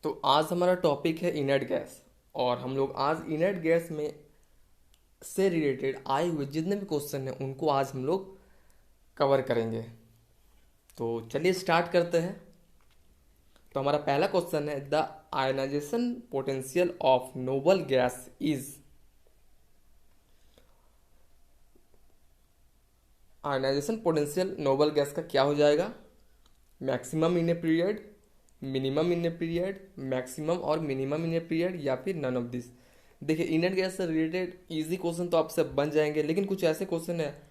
तो आज हमारा टॉपिक है इनर्ट गैस। और हम लोग आज इनर्ट गैस में से रिलेटेड आए हुए जितने भी क्वेश्चन हैं उनको आज हम लोग कवर करेंगे। तो चलिए स्टार्ट करते हैं। तो हमारा पहला क्वेश्चन है, the ionization potential of noble gas is. Ionization potential noble gas का क्या हो जाएगा? Maximum in a period, minimum in a period, maximum और मिनिमम इन ए पीरियड, या फिर नन ऑफ दिस। देखिए, इनर्ट गैस से रिलेटेड इजी क्वेश्चन तो आपसे बन जाएंगे, लेकिन कुछ ऐसे क्वेश्चन है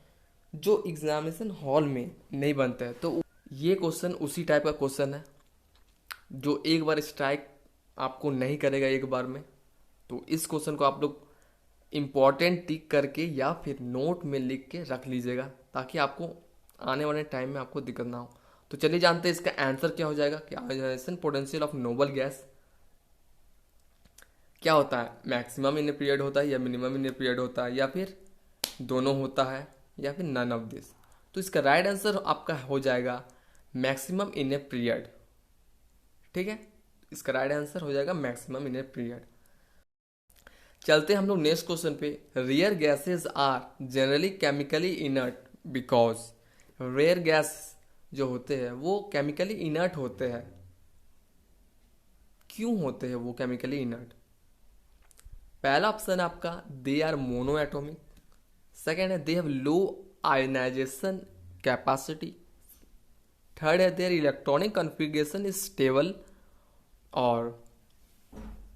जो एग्जामिनेशन हॉल में नहीं बनते हैं। तो ये क्वेश्चन उसी टाइप का क्वेश्चन है जो एक बार स्ट्राइक आपको नहीं करेगा एक बार में। तो इस क्वेश्चन को आप लोग इम्पॉर्टेंट टिक करके या फिर नोट में लिख के रख लीजिएगा, ताकि आपको आने वाले टाइम में आपको दिक्कत ना हो। तो चलिए जानते हैं इसका आंसर क्या हो जाएगा कि ionisation potential of noble gas क्या होता है। मैक्सिमम इन ए पीरियड होता है, या मिनिमम इन ए पीरियड होता है, या फिर दोनों होता है, या फिर नन ऑफ दिस। तो इसका राइट आंसर आपका हो जाएगा मैक्सिमम इन ए पीरियड। ठीक है, इसका राइट आंसर हो जाएगा मैक्सिमम इन ए पीरियड। चलते हैं हम लोग नेक्स्ट क्वेश्चन पे। Rare gases are generally chemically inert because. Rare gas जो होते हैं वो केमिकली इनर्ट होते हैं। क्यों होते हैं वो केमिकली इनर्ट? पहला ऑप्शन है आपका, they are monoatomic. Second है, they have low ionisation capacity. Third है, their electronic configuration is stable. और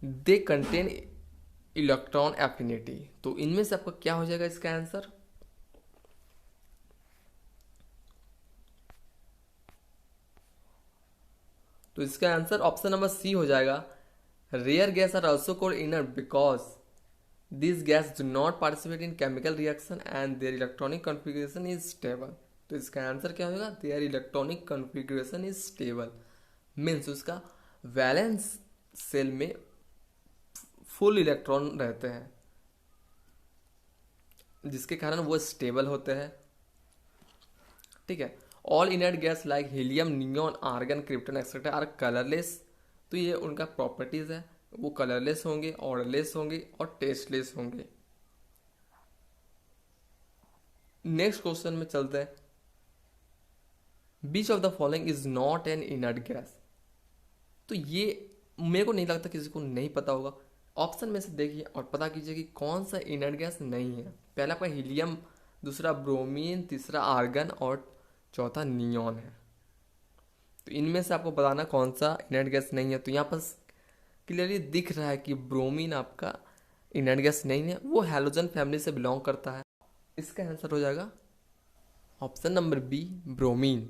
दे कंटेन इलेक्ट्रॉन एफिनिटी। तो इनमें से आपका क्या हो जाएगा इसका आंसर? तो इसका आंसर ऑप्शन नंबर सी हो जाएगा। Rare gas are also called inert because this gas do not participate in chemical reaction and their electronic configuration is stable. तो इसका आंसर क्या होगा? Their electronic configuration is stable means उसका valence shell में full electron रहते हैं, जिसके कारण वो स्टेबल होते हैं। ठीक है। All inert gas like helium, neon, argon, krypton etcetera are colourless. तो ये उनका प्रॉपर्टीज है, वो कलरलेस होंगे, ऑर्डरलेस होंगे और टेस्टलेस होंगे। नेक्स्ट क्वेश्चन में चलते हैं। Which of the following is not an inert gas. तो ये मेरे को नहीं लगता किसी को नहीं पता होगा। ऑप्शन में से देखिए और पता कीजिए कि कौन सा इनर्ट गैस नहीं है। पहला आपका हीलियम, दूसरा ब्रोमीन, तीसरा आर्गन और चौथा नियॉन है। तो इनमें से आपको बताना कौन सा इनर्ट गैस नहीं है। तो यहाँ पर क्लियरली दिख रहा है कि ब्रोमीन आपका इनर्ट गैस नहीं है, वो हैलोजन फैमिली से बिलोंग करता है। इसका आंसर हो जाएगा option number B, bromine.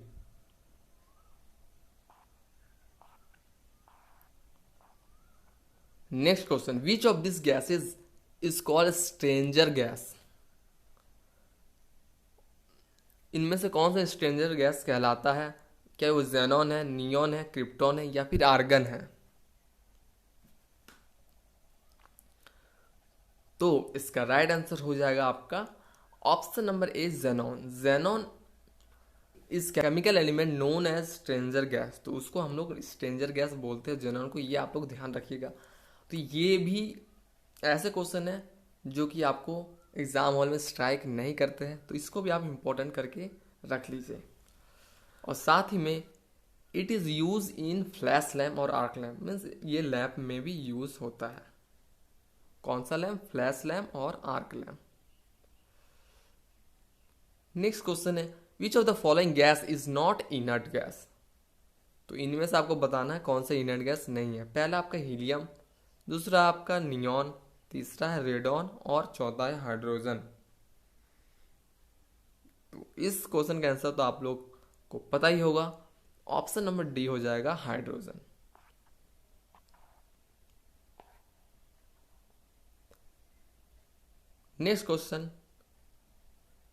Next question, which of this gases is called stranger gas. इनमें से कौन सा स्ट्रेंजर गैस कहलाता है? क्या वो जेनॉन है, नियॉन है, क्रिप्टॉन है, या फिर आर्गन है? तो इसका राइट आंसर हो जाएगा आपका option number A, xenon. Xenon इस chemical element known as stranger gas. तो उसको हम लोग स्ट्रेंजर गैस बोलते हैं जेनॉन को, ये आप लोग ध्यान रखिएगा। तो ये भी ऐसे क्वेश्चन है जो कि आपको एग्जाम हॉल में स्ट्राइक नहीं करते हैं, तो इसको भी आप इम्पोर्टेंट करके रख लीजिए। और साथ ही में it is use in flash lamp और आर्क लैम्प, मीन्स ये लैम्प में भी यूज होता है। कौन सा लैम्प? फ्लैश लैम्प और आर्क लैम्प। नेक्स्ट क्वेश्चन है, विच of the following gas is not inert gas. तो इनमें से आपको बताना है कौन सा इनर्ट गैस नहीं है। पहला आपका हीलियम, दूसरा आपका नियॉन, तीसरा है रेडॉन और चौथा है हाइड्रोजन। तो इस क्वेश्चन का आंसर तो आप लोग को पता ही होगा, ऑप्शन नंबर डी हो जाएगा, hydrogen. Next question,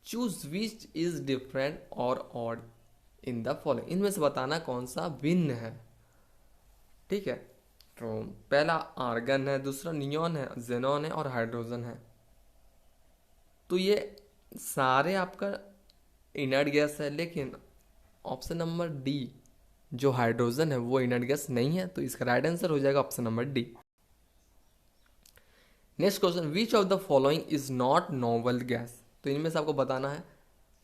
choose which is different और ऑड इन द फॉलोइंग। इनमें से बताना कौन सा भिन्न है। ठीक है। तो पहला आर्गन है, दूसरा नियॉन है, जेनॉन है और हाइड्रोजन है। तो ये सारे आपका इनर्ट गैस है, लेकिन ऑप्शन नंबर डी जो हाइड्रोजन है वो इनर्ट गैस नहीं है, तो इसका राइट आंसर हो जाएगा option number D. Next question, which of the following is not noble gas. तो इनमें से आपको बताना है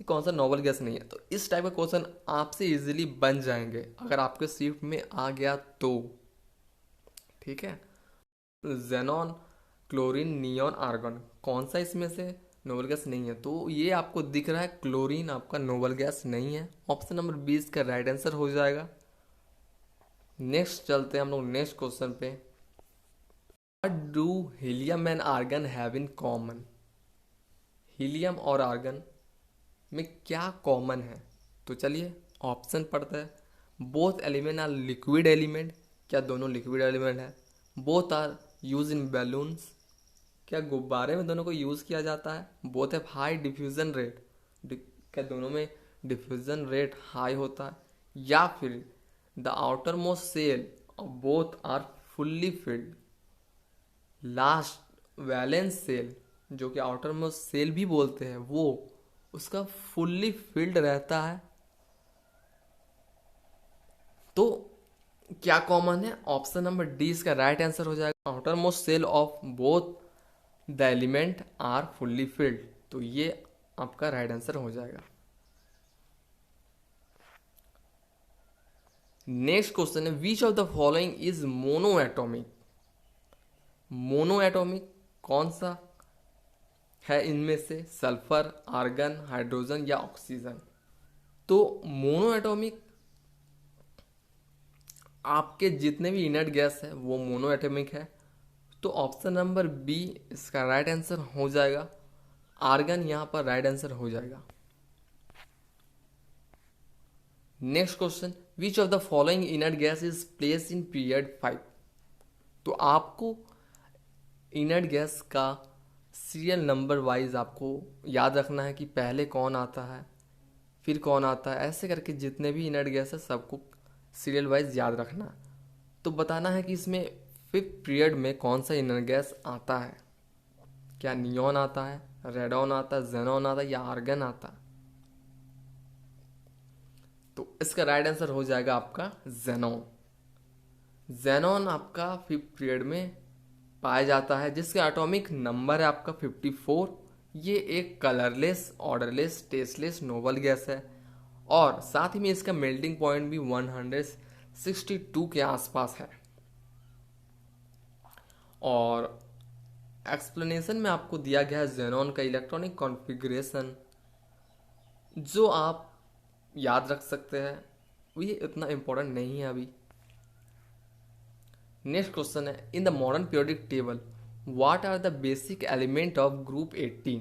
कि कौन सा नोबल गैस नहीं है। तो इस टाइप का क्वेश्चन आपसे इजीली बन जाएंगे अगर आपके शिफ्ट में आ गया तो, ठीक है। जेनॉन, क्लोरीन, नियॉन, आर्गन, कौन सा इसमें से नोबल गैस नहीं है। तो ये आपको दिख रहा है क्लोरीन आपका नोबल गैस नहीं है, ऑप्शन नंबर 20 का राइट आंसर हो जाएगा। नेक्स्ट चलते हैं हम लोग नेक्स्ट क्वेश्चन पे। What do helium and argon have in common. Helium और आर्गन में क्या कॉमन है। तो चलिए ऑप्शन पढ़ते हैं। Both element are liquid element, क्या दोनों लिक्विड एलिमेंट है। Both are use in balloons, क्या गुब्बारे में दोनों को यूज़ किया जाता है। Both have high diffusion rate, क्या दोनों में डिफ्यूजन रेट हाई होता है। या फिर the outermost shell of both are fully filled. Last valence shell, जो कि आउटर मोस्ट सेल भी बोलते हैं, वो उसका फुल्ली फिल्ड रहता है। तो क्या कॉमन है, ऑप्शन नंबर डी इसका राइट आंसर हो जाएगा। Outermost shell of both the element are fully filled, तो ये आपका राइट आंसर हो जाएगा। नेक्स्ट क्वेश्चन है, विच of the following is mono atomic. Mono atomic कौन सा है इनमें से, सल्फर, आर्गन, हाइड्रोजन या ऑक्सीजन। तो मोनो एटॉमिक आपके जितने भी इनर्ट गैस है वो मोनो एटॉमिक है, तो ऑप्शन नंबर बी इसका राइट आंसर हो जाएगा। आर्गन यहां पर राइट आंसर हो जाएगा। Next question, which of the following inert gas is place in period 5। तो आपको इनर्ट गैस का सीरियल नंबर वाइज आपको याद रखना है कि पहले कौन आता है फिर कौन आता है, ऐसे करके जितने भी इनर्ट गैस है सबको सीरियल वाइज याद रखना है। तो बताना है कि इसमें 5th पीरियड में कौन सा इनर्ट गैस आता है, क्या नियॉन आता है, रेडॉन आता है, जेनॉन आता है या आर्गन आता है। तो इसका राइट आंसर हो जाएगा आपका जेनॉन। जेनॉन आपका 5th पीरियड में पाया जाता है, जिसका एटॉमिक नंबर है आपका 54। ये एक colourless, odourless, tasteless noble gas है और साथ ही में इसका मेल्टिंग पॉइंट भी 162 के आसपास है। और एक्सप्लेनेशन में आपको दिया गया है जेनॉन का इलेक्ट्रॉनिक कॉन्फ़िगरेशन, जो आप याद रख सकते हैं, ये इतना इम्पोर्टेंट नहीं है अभी। नेक्स्ट क्वेश्चन है, in the modern periodic table what are the basic element of group 18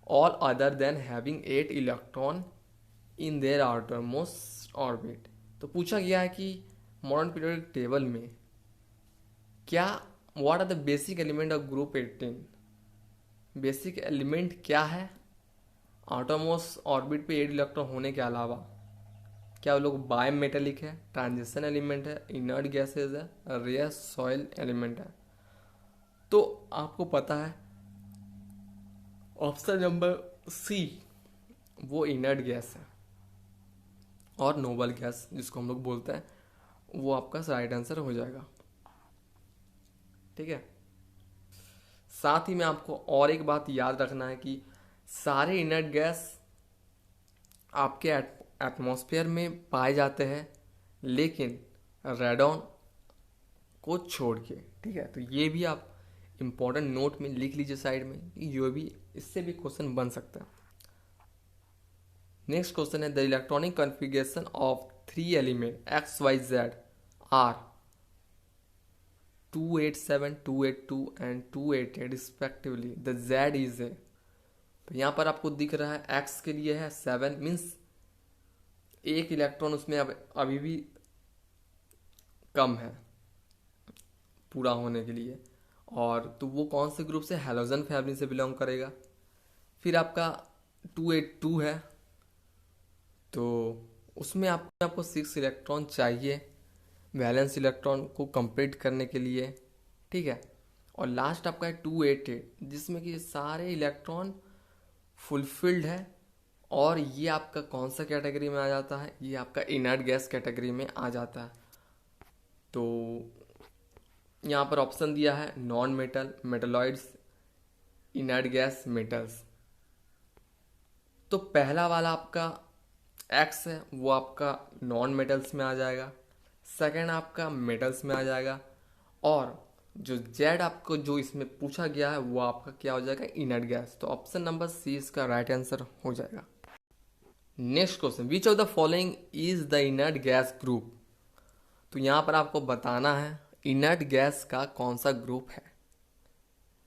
all other than having 8 electron in their outermost orbit. तो पूछा गया है कि मॉडर्न पीरियोडिक टेबल में क्या what are the basic element of group 18। Basic element क्या है outermost orbit पे 8 इलेक्ट्रॉन होने के अलावा। क्या वो लोग बाय मेटेलिक है, ट्रांजिशन एलिमेंट है, इनर्ट गैसेज है, रेयर सॉइल एलिमेंट है। तो आपको पता है ऑप्शन नंबर सी वो इनर्ट गैस है और नोबल गैस जिसको हम लोग बोलते हैं, वो आपका राइट आंसर हो जाएगा। ठीक है, साथ ही में आपको और एक बात याद रखना है कि सारे इनर्ट गैस आपके एटमॉस्फेयर में पाए जाते हैं, लेकिन रेडॉन को छोड़ के। ठीक है, तो ये भी आप इंपॉर्टेंट नोट में लिख लीजिए साइड में, ये भी इससे भी क्वेश्चन बन सकता है। नेक्स्ट क्वेश्चन है, the electronic configuration of 3 element X Y Z are 287, 282 and 288 respectively, the Z is a. तो यहाँ पर आपको दिख रहा है एक्स के लिए है 7, मीन्स एक इलेक्ट्रॉन उसमें अभी भी कम है पूरा होने के लिए, और तो वो कौन से ग्रुप से, हैलोजन फैमिली से बिलोंग करेगा। फिर आपका 282 है, तो उसमें आपको 6 इलेक्ट्रॉन चाहिए वैलेंस इलेक्ट्रॉन को कंप्लीट करने के लिए। ठीक है, और लास्ट आपका है 288 जिसमें कि सारे इलेक्ट्रॉन फुलफिल्ड है और ये आपका कौन सा कैटेगरी में आ जाता है, ये आपका इनर्ट गैस कैटेगरी में आ जाता है। तो यहाँ पर ऑप्शन दिया है non metal, metalloids, inert gas, metals. तो पहला वाला आपका एक्स है वो आपका नॉन मेटल्स में आ जाएगा, सेकंड आपका मेटल्स में आ जाएगा, और जो जेड आपको जो इसमें पूछा गया है वो आपका क्या हो जाएगा, इनर्ट गैस। तो ऑप्शन नंबर सी इसका राइट आंसर हो जाएगा। Next question, which of the following is the inert gas group. तो यहाँ पर आपको बताना है इनर्ट गैस का कौन सा ग्रुप है।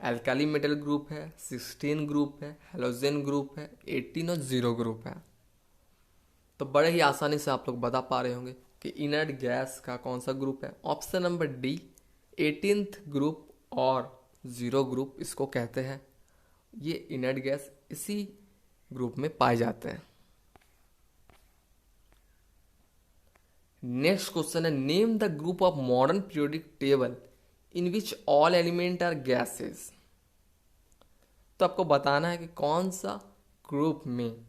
एल्काली मेटल ग्रुप है, 16 ग्रुप है, हेलोजन ग्रुप है, 18 और 0 ग्रुप है। तो बड़े ही आसानी से आप लोग बता पा रहे होंगे कि इनर्ट गैस का कौन सा ग्रुप है। Option number D 18th group और 0 ग्रुप इसको कहते हैं। ये इनर्ट गैस इसी ग्रुप में पाए जाते हैं। नेक्स्ट क्वेश्चन है name the group of modern periodic table in which all element are gases. तो आपको बताना है कि कौन सा ग्रुप में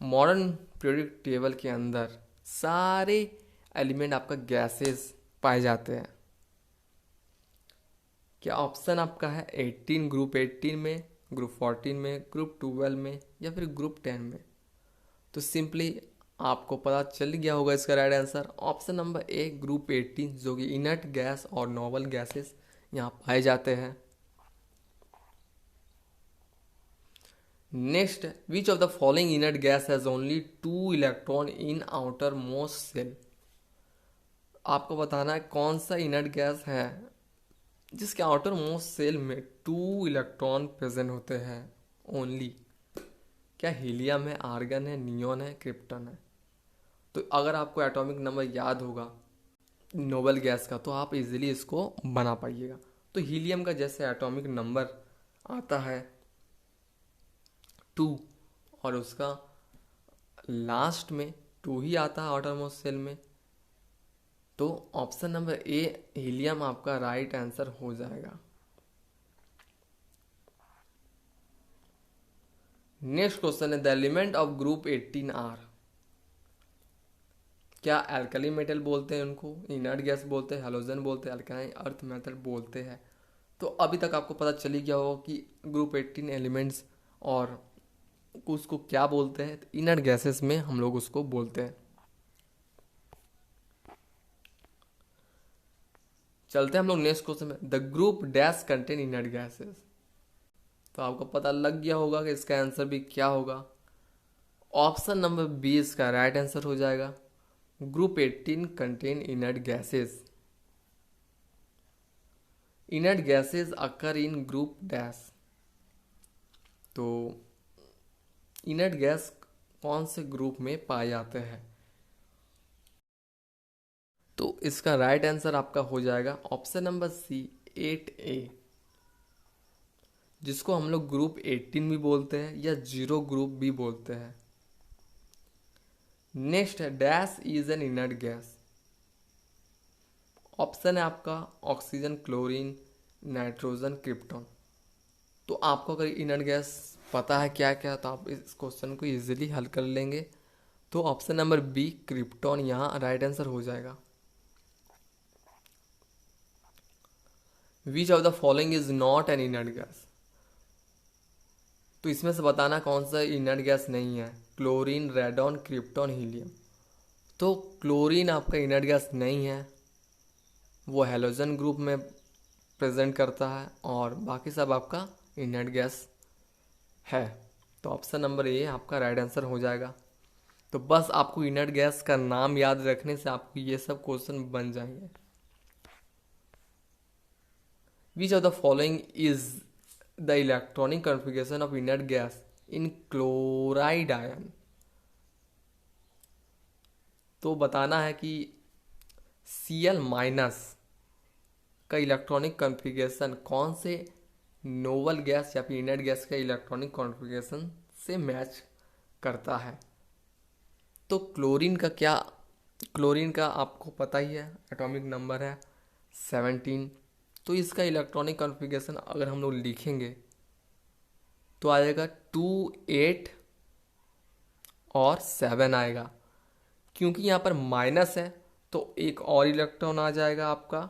मॉडर्न पीरियोडिक टेबल के अंदर सारे एलिमेंट आपका गैसेस पाए जाते हैं। क्या ऑप्शन आपका है 18, ग्रुप 18 में, ग्रुप 14 में, ग्रुप 12 में, या फिर ग्रुप 10 में। तो सिंपली आपको पता चल गया होगा इसका right answer option number A group 18, जो कि इनर्ट गैस और नोबल गैसेस यहाँ पाए जाते हैं। Next, which of the following inert gas has only 2 electron in outermost shell. आपको बताना है कौन सा इनर्ट गैस है जिसके आउटर मोस्ट सेल में 2 इलेक्ट्रॉन प्रेजेंट होते हैं ओनली। क्या हीलियम है, आर्गन है, नियॉन है, क्रिप्टन है। तो अगर आपको एटॉमिक नंबर याद होगा नोबल गैस का तो आप इजीली इसको बना पाइएगा। तो हीलियम का जैसे एटॉमिक नंबर आता है 2 और उसका लास्ट में 2 ही आता है आउटर मोस्ट सेल में, तो ऑप्शन नंबर ए हीलियम आपका राइट आंसर हो जाएगा। नेक्स्ट क्वेश्चन है the element of group 18 are. क्या एल्कली मेटल बोलते हैं उनको, इनर्ट गैस बोलते हैं, हेलोजन बोलते हैं, अल्काइन अर्थ मेटल बोलते हैं। तो अभी तक आपको पता चल ही गया होगा कि ग्रुप 18 एलिमेंट्स और उसको क्या बोलते हैं। इनर्ट गैसेस में हम लोग उसको बोलते हैं। चलते हैं हम लोग नेक्स्ट क्वेश्चन में, the group dash contain inert gases. तो आपको पता लग गया होगा कि इसका आंसर भी क्या होगा। ऑप्शन नंबर बी इसका राइट आंसर हो जाएगा। Group 18 contain inert gases. Inert gases occur in group dash. तो इनर्ट गैस कौन से ग्रुप में पाए जाते हैं। तो इसका राइट आंसर आपका हो जाएगा ऑप्शन नंबर सी 8A, जिसको हम लोग ग्रुप 18 भी बोलते हैं या 0 ग्रुप भी बोलते हैं। नेक्स्ट है dash is an inert gas. Option है आपका ऑक्सीजन, क्लोरीन, नाइट्रोजन, क्रिप्टॉन। तो आपको अगर इनर्ट गैस पता है क्या क्या तो आप इस क्वेश्चन को इजीली हल कर लेंगे। तो ऑप्शन नंबर बी क्रिप्टॉन यहाँ राइट आंसर हो जाएगा। विच of the following is not an inert gas. तो इसमें से बताना कौन सा इनर्ट गैस नहीं है। Chlorine, radon, krypton, helium. तो क्लोरीन आपका इनर्ट गैस नहीं है, वो हेलोजन ग्रुप में प्रेजेंट करता है, और बाकी सब आपका इनर्ट गैस है। तो ऑप्शन नंबर ए आपका राइट आंसर हो जाएगा। तो बस आपको इनर्ट गैस का नाम याद रखने से आपको ये सब क्वेश्चन बन जाएंगे। विच of the following is the electronic configuration of inert gas in chloride ion. तो बताना है कि Cl- का इलेक्ट्रॉनिक कॉन्फ़िगरेशन कौन से नोबल गैस या फिर इनर्ट गैस का इलेक्ट्रॉनिक कॉन्फ़िगरेशन से मैच करता है। तो क्लोरीन का आपको पता ही है एटॉमिक नंबर है 17। तो इसका इलेक्ट्रॉनिक कॉन्फ़िगरेशन अगर हम लोग लिखेंगे तो आ जाएगा 2 8 और 7 आएगा। क्योंकि यहाँ पर माइनस है तो एक और इलेक्ट्रॉन आ जाएगा आपका,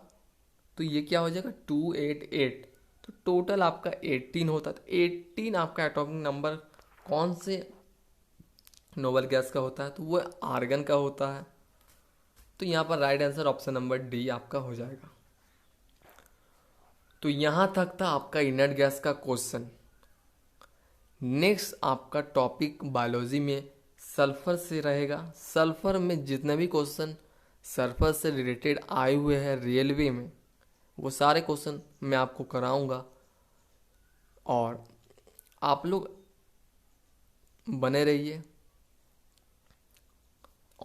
तो ये क्या हो जाएगा 288। तो टोटल आपका 18 होता है। तो 18 आपका एटॉमिक नंबर कौन से नोबल गैस का होता है, तो वो आर्गन का होता है। तो यहाँ पर right answer option number D आपका हो जाएगा। तो यहाँ तक था आपका इनर्ट गैस का क्वेश्चन। नेक्स्ट आपका टॉपिक बायोलॉजी में सल्फर से रहेगा। सल्फर में जितने भी क्वेश्चन सल्फर से रिलेटेड आए हुए हैं रेलवे में, वो सारे क्वेश्चन मैं आपको कराऊंगा, और आप लोग बने रहिए।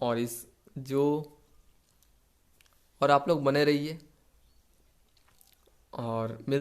और इस जो और आप लोग बने रहिए और मिल